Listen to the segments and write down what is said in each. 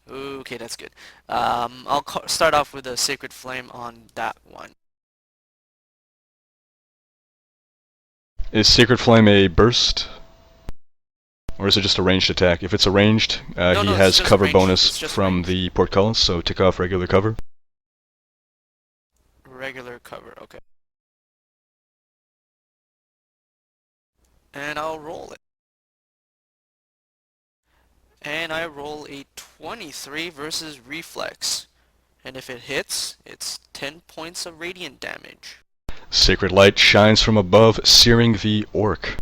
Okay, that's good. I'll start off with a Sacred Flame on that one. Is Sacred Flame a burst? Or is it just a ranged attack? If it's a ranged, No, he no, it's has just cover range. bonus It's just from range. the portcullis, so tick off regular cover. Regular cover, okay. And I'll roll it. And I roll a 23 versus Reflex. And if it hits, it's 10 points of radiant damage. Sacred light shines from above, searing the orc.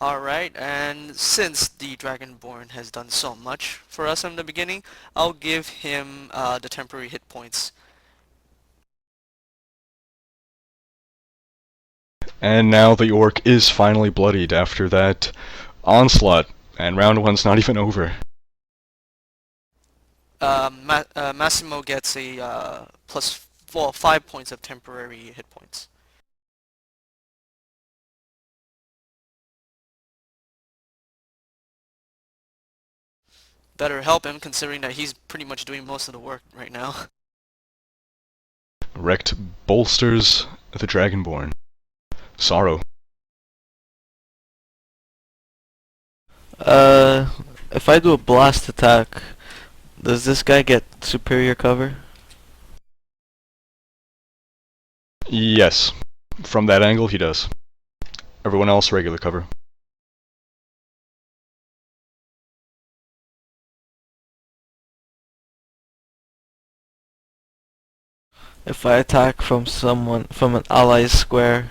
Alright, and since the Dragonborn has done so much for us in the beginning, I'll give him the temporary hit points. And now the orc is finally bloodied after that onslaught, and round one's not even over. Massimo gets a well, 5 points of temporary hit points. Better help him considering that he's pretty much doing most of the work right now. Wrecked bolsters the Dragonborn. Sorrow. Uh, if I do a blast attack, does this guy get superior cover? Yes. From that angle, he does. Everyone else, regular cover. If I attack from an ally's square,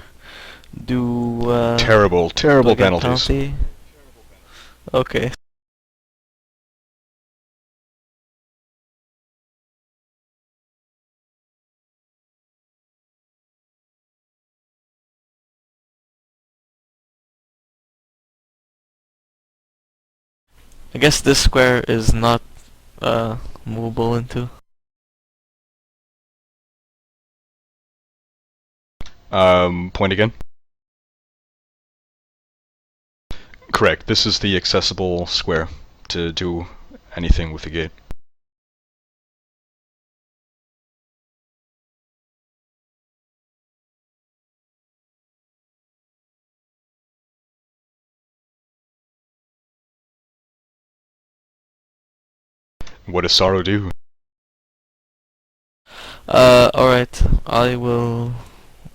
Terrible, do I terrible get penalties. penalty? Okay. I guess this square is not movable into. Point again. Correct, this is the accessible square to do anything with the gate. What does Sorrow do? Alright.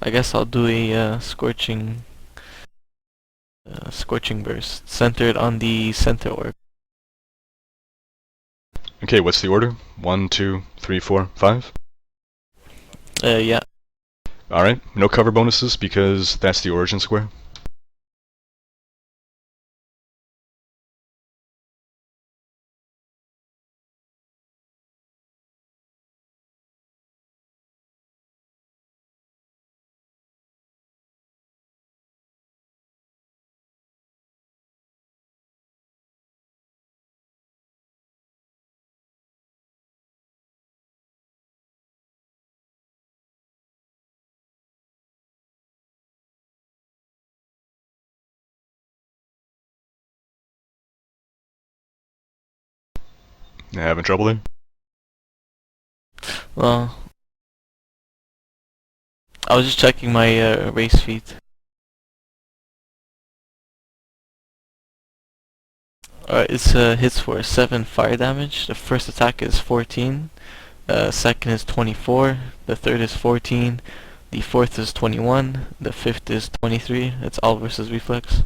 I guess I'll do a scorching burst centered on the center orc. Okay, what's the order? 1, 2, 3, 4, 5? Yeah. Alright, no cover bonuses because that's the origin square. Having trouble there? Well, I was just checking my race feat. Alright, it's hits for 7 fire damage. The first attack is 14. Second is 24. The third is 14. The fourth is 21. The fifth is 23. It's all versus reflex.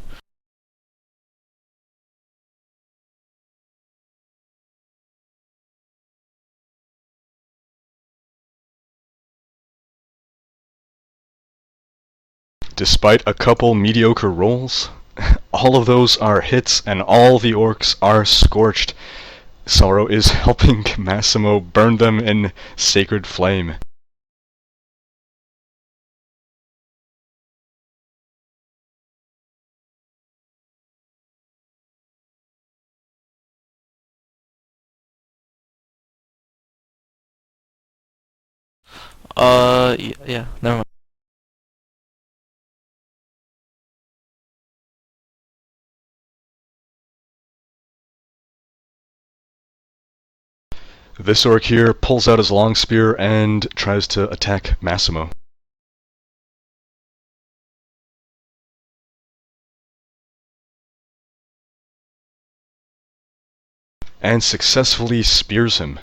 Despite a couple mediocre rolls, all of those are hits and all the orcs are scorched. Sorrow is helping Massimo burn them in sacred flame. Yeah, never mind. This orc here pulls out his long spear and tries to attack Massimo. And successfully spears him.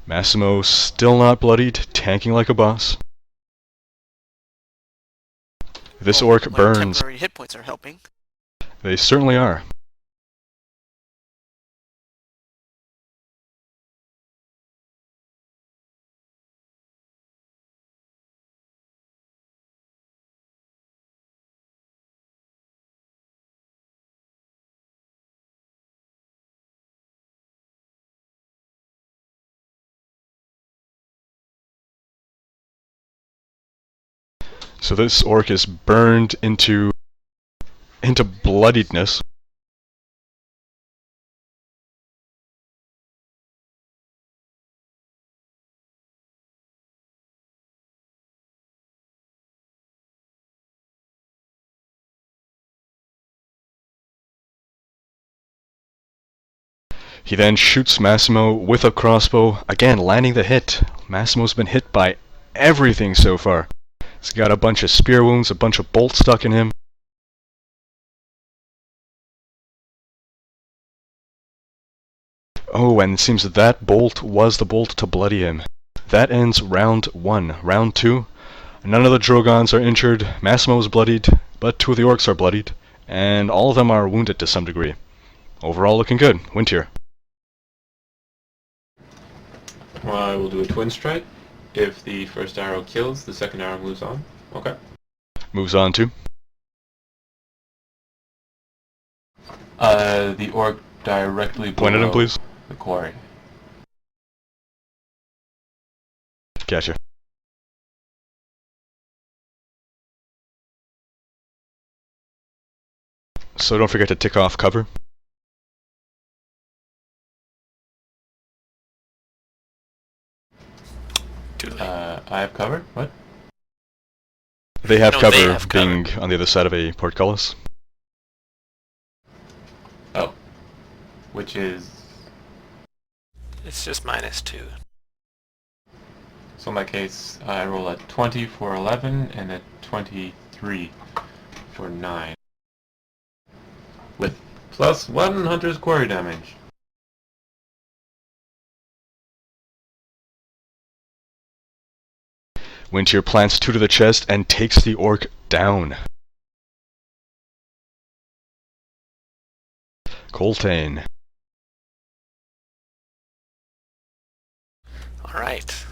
Massimo still not bloodied, tanking like a boss. This orc My burns. temporary hit points are helping. They certainly are. So this orc is burned into bloodiedness. He then shoots Massimo with a crossbow, again landing the hit. Massimo's been hit by everything so far. He's got a bunch of spear wounds, a bunch of bolts stuck in him. Oh, and it seems that bolt was the bolt to bloody him. That ends round 1. Round 2, none of the Drogons are injured, Massimo is bloodied, but 2 of the orcs are bloodied, and all of them are wounded to some degree. Overall looking good. Winter. Well, I will do a twin strike. If the first arrow kills, the second arrow moves on. Okay. Moves on to The orc directly below point at him, please. the quarry. Gotcha. So don't forget to tick off cover. I have cover? What? They have No, cover, they have cover. being on the other side of a portcullis. Oh. Which is... It's just -2. So in that case, I roll a 20 for 11 and a 23 for 9. With +1 Hunter's Quarry damage. Wintier plants 2 to the chest and takes the orc down. Coltane. Alright.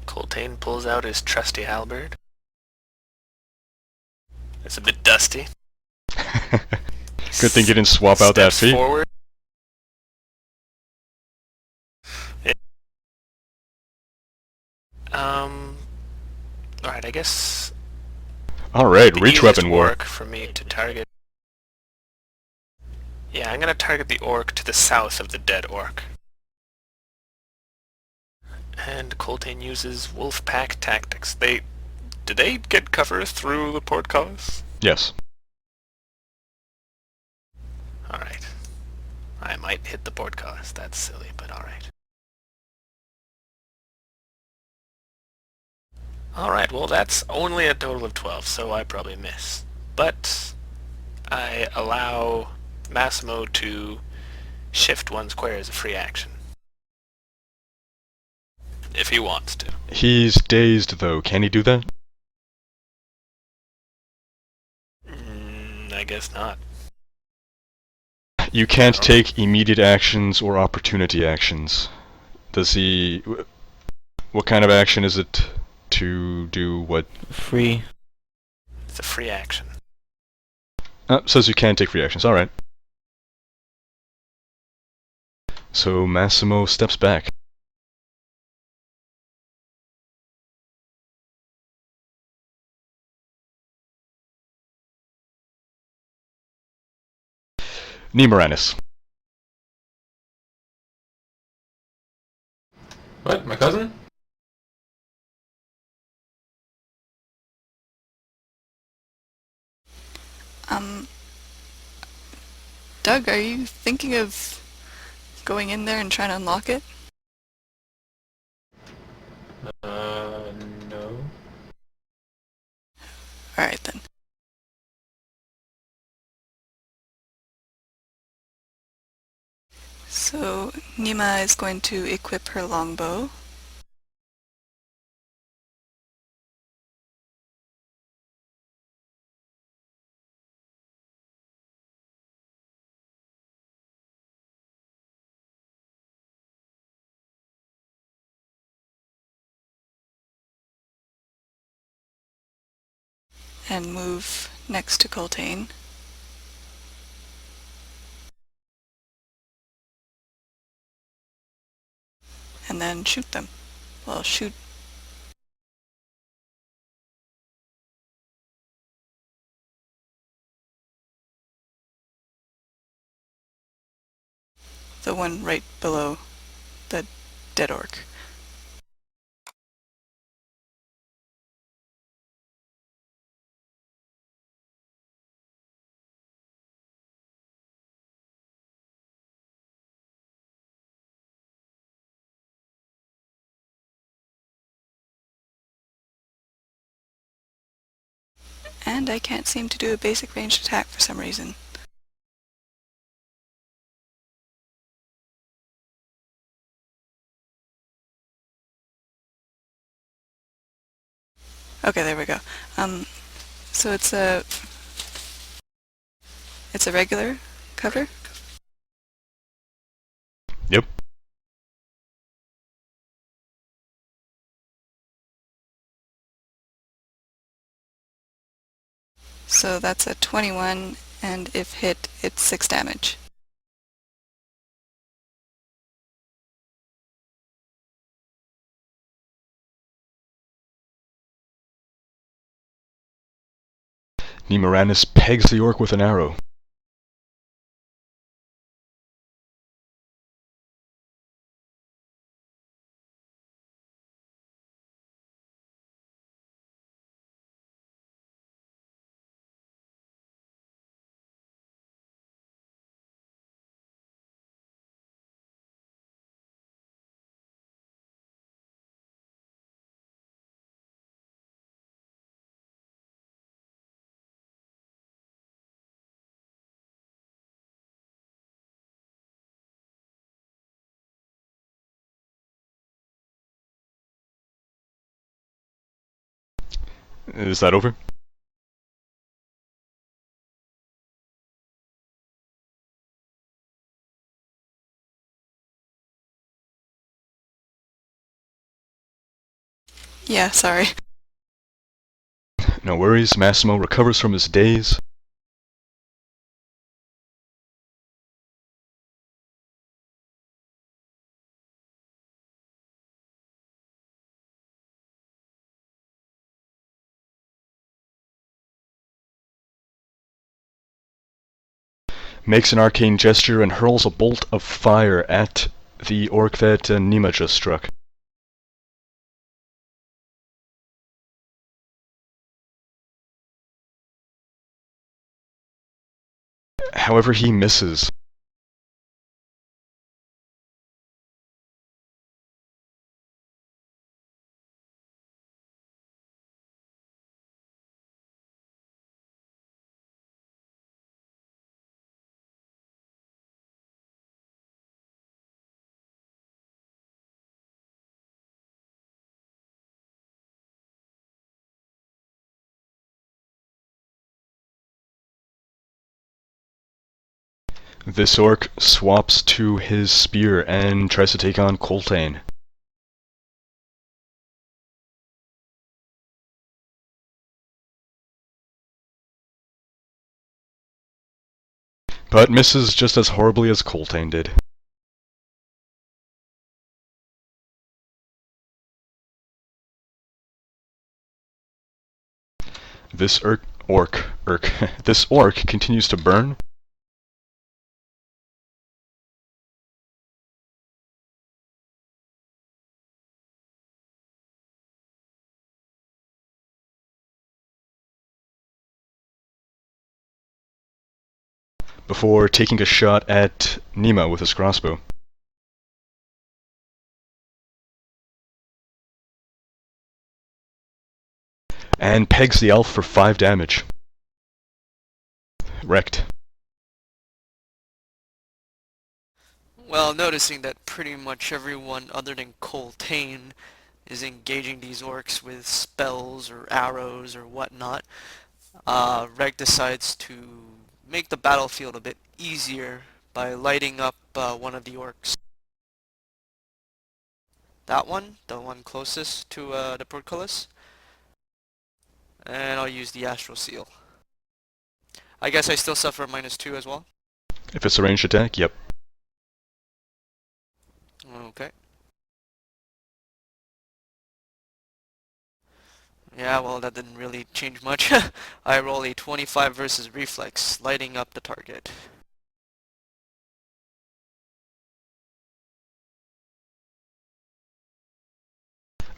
Coltane pulls out his trusty halberd. It's a bit dusty. Good thing you didn't swap out that Steps feat. forward. Alright, I guess Alright, the reach easiest weapon war. orc for me to target. Yeah, I'm gonna target the orc to the south of the dead orc. And Coltane uses wolf pack tactics. Did they get cover through the portcullis? Yes. Alright. I might hit the portcullis. That's silly, but alright. Alright, well that's only a total of 12, so I probably miss. But I allow Massimo to shift one square as a free action. If he wants to. He's dazed though, can he do that? I guess not. You can't take immediate actions or opportunity actions. Does he... What kind of action is it to do what? Free. It's a free action. Says you can't take free actions, alright. So Massimo steps back. Nima Ranis. What? My cousin? Um, Doug, are you thinking of going in there and trying to unlock it? No. Alright then. So, Nima is going to equip her longbow. And move next to Coltane. And then shoot them. Well, shoot the one right below the dead orc. And I can't seem to do a basic ranged attack for some reason. Okay, there we go. So it's a regular cover? Yep. So that's a 21, and if hit, it's 6 damage. Nima Ranis pegs the orc with an arrow. Is that over? Yeah, sorry. No worries, Massimo recovers from his daze. Makes an arcane gesture and hurls a bolt of fire at the orc that Nima just struck. However, he misses. This orc swaps to his spear and tries to take on Coltane. But misses just as horribly as Coltane did. This this orc continues to burn. before taking a shot at Nima with his crossbow. And pegs the elf for 5 damage. Wrecked. Well, noticing that pretty much everyone other than Coltane is engaging these orcs with spells or arrows or whatnot, Reg decides to make the battlefield a bit easier by lighting up one of the orcs. That one, the one closest to the portcullis. And I'll use the astral seal. I guess I still suffer -2 as well? If it's a ranged attack, yep. Okay. Yeah, well, that didn't really change much. I roll a 25 versus reflex, lighting up the target.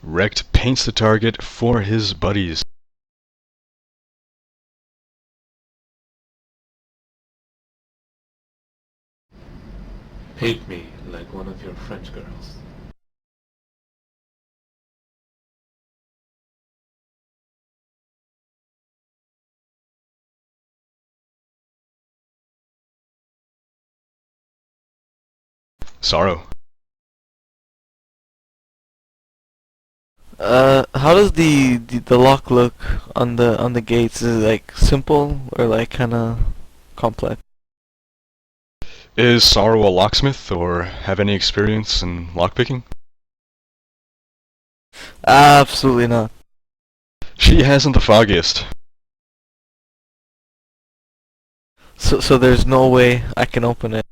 Wrecked paints the target for his buddies. Paint me like one of your French girls. Sorrow. How does the lock look on the gates? Is it like simple or like kinda complex? Is Sorrow a locksmith or have any experience in lockpicking? Absolutely not. She hasn't the foggiest. So there's no way I can open it.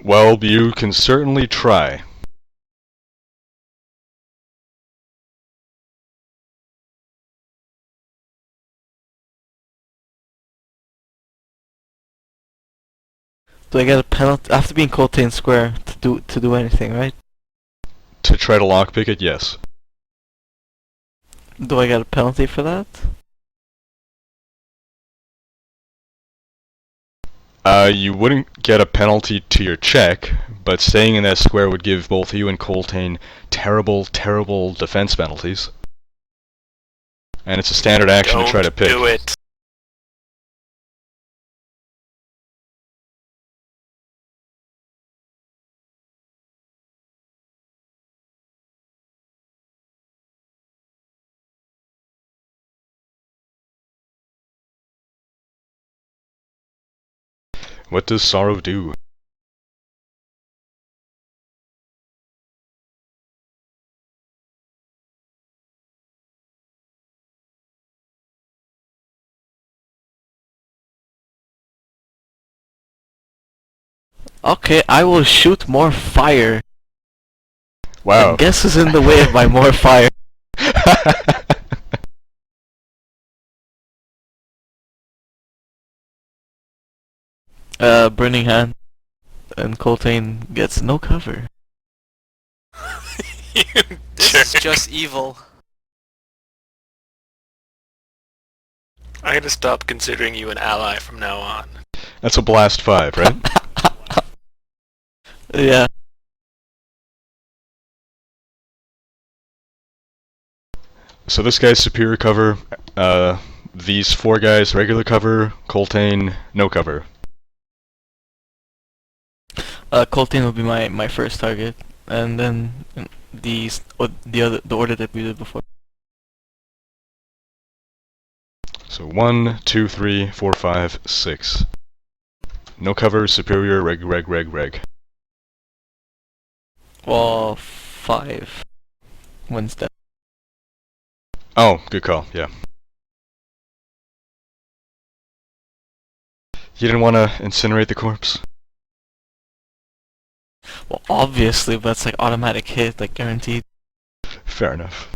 Well, you can certainly try. Do I get a penalty? I have to be in Coltane Square to do anything, right? To try to lockpick it, yes. Do I get a penalty for that? You wouldn't get a penalty to your check, but staying in that square would give both you and Coltane terrible, terrible defense penalties. And it's a standard action to try to pick. Don't do it. What does Sorrow do? Okay, I will shoot more fire. Wow. And guess who's in the way of my more fire? Burning Hand. And Coltane gets no cover. You This jerk. is just evil. I'm gonna stop considering you an ally from now on. That's a blast 5, right? Yeah. So this guy's superior cover, these 4 guys regular cover, Coltane no cover. Coltane will be my first target, and then the order that we did before. So 1, 2, 3, 4, 5, 6. No cover, superior, reg. Well, 5. One step. Oh, good call, yeah. You didn't want to incinerate the corpse? Well, obviously, but it's like automatic hit, like guaranteed. Fair enough.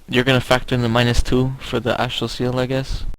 You're gonna factor in the -2 for the astral seal, I guess.